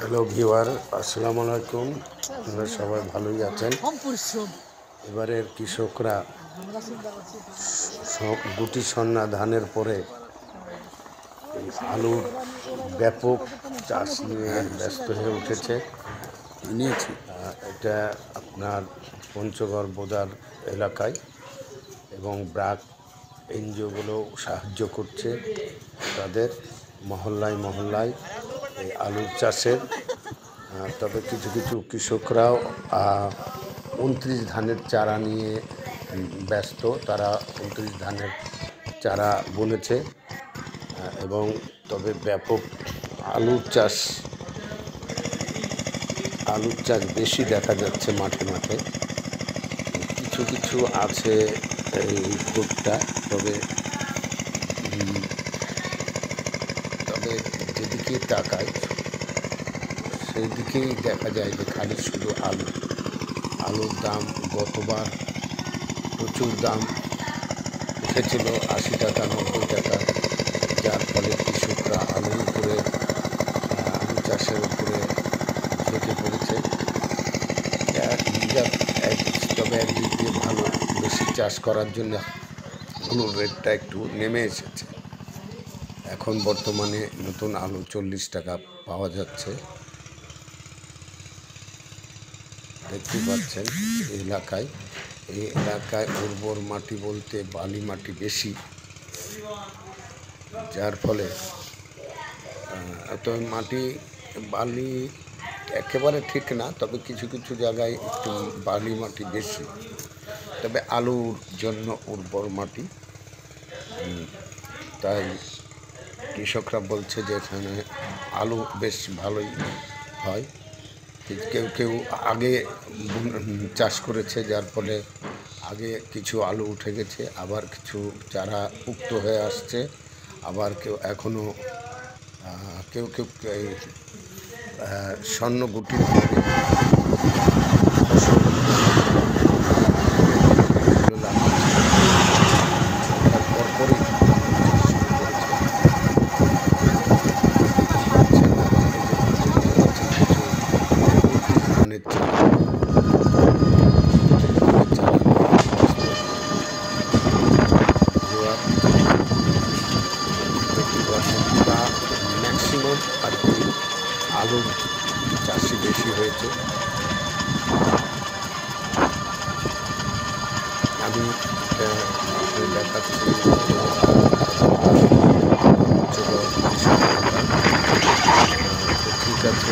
Hello viewer, আসসালামু আলাইকুম। আপনারা সবাই ভালোই আছেন। এবারের কৃষকরা গুটি সন্না ধানের পরে আলুর ব্যাপক চাষ নিয়ে ব্যস্ত হয়ে উঠেছে। এটা আপনার পঞ্চগড় বোদার এলাকায় এবং ব্রাক এনজিওগুলো সাহায্য করছে তাদের মহল্লায় মহল্লায় এই আলুর চাষের। তবে কিছু কিছু কৃষকরাও 29 ধানের চারা নিয়ে ব্যস্ত। তারা 29 ধানের চারা বুনেছে এবং তবে ব্যাপক আলুর চাষ বেশি দেখা যাচ্ছে মাঠে মাঠে। কিছু কিছু আছে এই ভুট্টা, তবে যেদিকে তাকায় সেই দিকেই দেখা যায় যে খালি শুধু আলুর দাম গতবার প্রচুর দাম উঠেছিল, 80 টাকা 90 টাকা, যার ফলে কৃষকরা আলু চাষের উপরে ঝুঁকে পড়েছে। তবে একদিক দিয়ে ভালো, বেশি চাষ করার জন্য আলুর রেটটা একটু নেমে এসেছে। এখন বর্তমানে নতুন আলু 40 টাকা পাওয়া যাচ্ছে। দেখতে পাচ্ছেন এই এলাকায় উর্বর মাটি বলতে বালি মাটি বেশি, যার ফলে মাটি বালি একেবারে ঠিক না, তবে কিছু কিছু জায়গায় একটু বালি মাটি বেশি, তবে আলুর জন্য উর্বর মাটি। তাই কৃষকরা বলছে যে এখানে আলু বেশ ভালোই হয়। কেউ কেউ আগে চাষ করেছে, যার ফলে আগে কিছু আলু উঠে গেছে, আবার কিছু চারা উক্ত হয়ে আসছে, আবার কেউ এখনও কেউ এই স্বর্ণ গুটির ম্যাক্সিমাম আর কি আলুর চাষি বেশি হয়েছে। আমি দেখাচ্ছি ঠিক আছে।